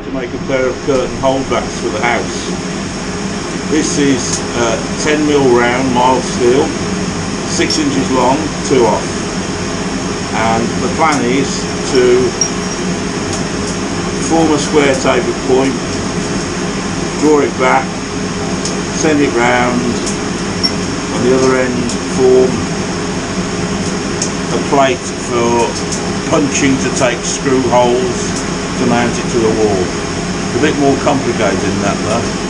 like to make a pair of curtain holdbacks for the house. This is 10mm round mild steel, 6 inches long, 2 off, and the plan is to form a square tapered point, draw it back, send it round, on the other end form a plate for punching to take screw holes to mount it to the wall. It's a bit more complicated than that though.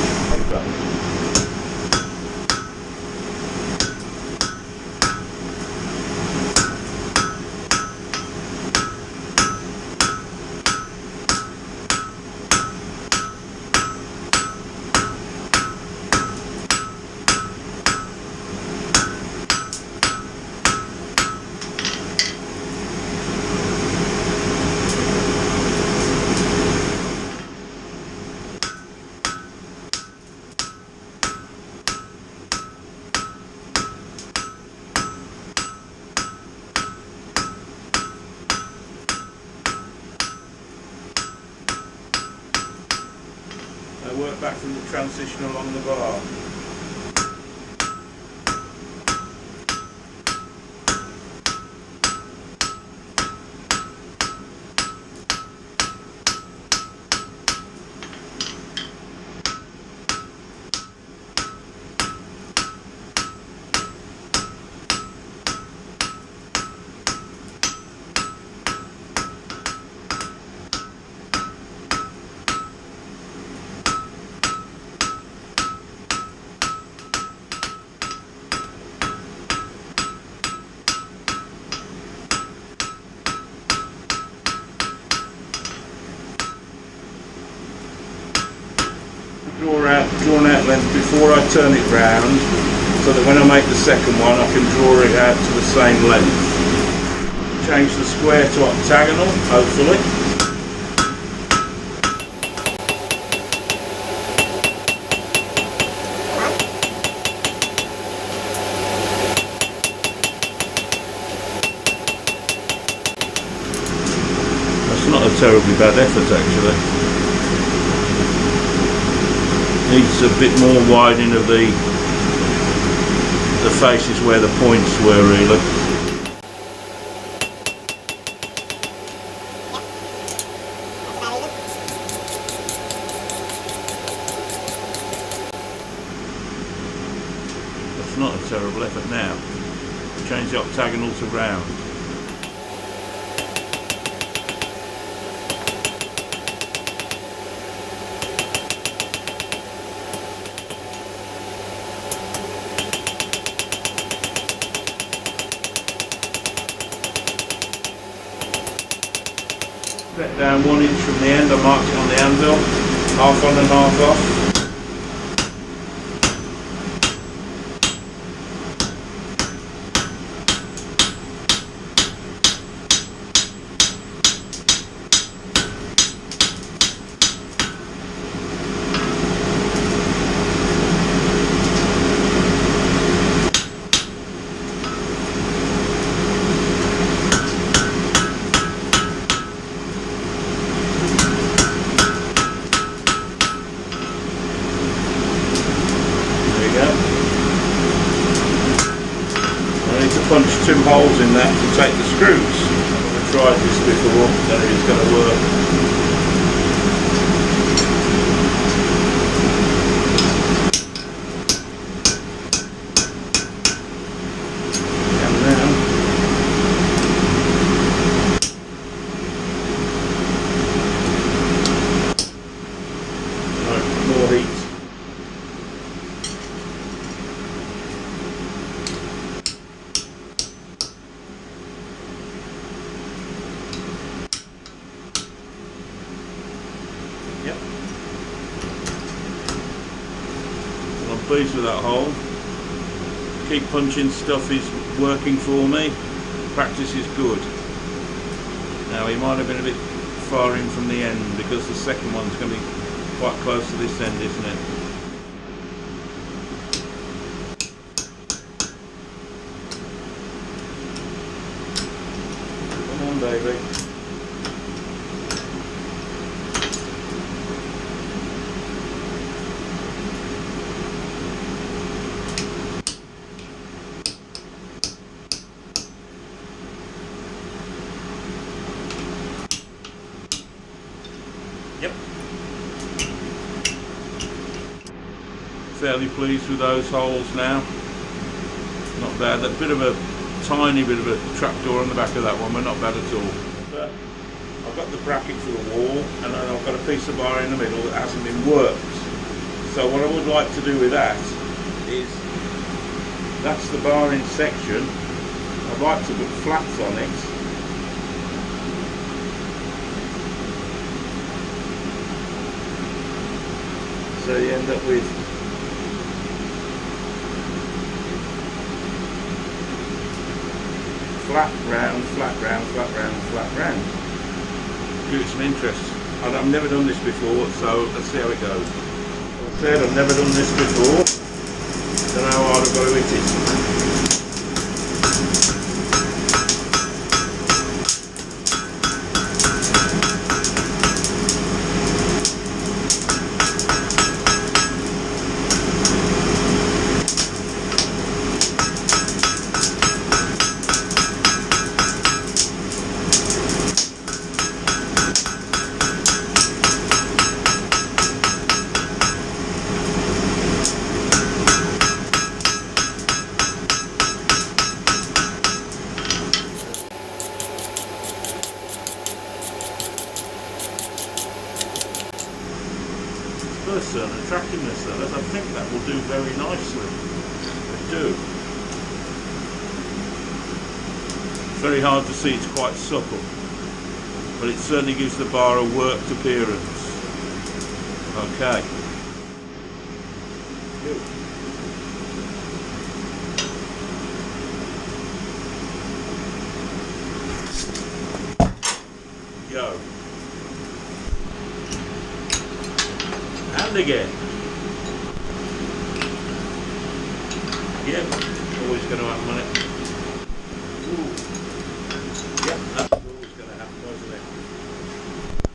I work back from the transitional along the bar. Drawn out length before I turn it round, so that when I make the second one I can draw it out to the same length. Change the square to octagonal, hopefully. That's not a terribly bad effort actually. Needs a bit more widening of the faces where the points were really. That's not a terrible effort now. Change the octagonal to round. Set down 1 inch from the end, I marked it on the anvil, half on and half off. Punch 2 holes in that to take the screws. I've tried this before, don't know if it's going to work. More heat. Yep. Well, I'm pleased with that hole. Keep punching stuff is working for me. Practice is good. Now he might have been a bit far in from the end because the second one's going to be quite close to this end, isn't it? Come on, baby. fairly pleased with those holes now. Not bad. That bit of a tiny bit of a trapdoor on the back of that one, but not bad at all. But I've got the bracket for the wall, and then I've got a piece of bar in the middle that hasn't been worked. So what I would like to do with that is, that's the bar in section. I'd like to put flats on it. So you end up with flat round, flat round, flat round, flat round. Give it some interest. I've never done this before, so let's see how it goes. As I said, I've never done this before. Don't know how hard I've got to hit it. Certain attractiveness though, I think that will do very nicely. I do. It's very hard to see, it's quite subtle, but it certainly gives the bar a worked appearance. Okay. Go. And again. Yep, always going to happen on it. Ooh.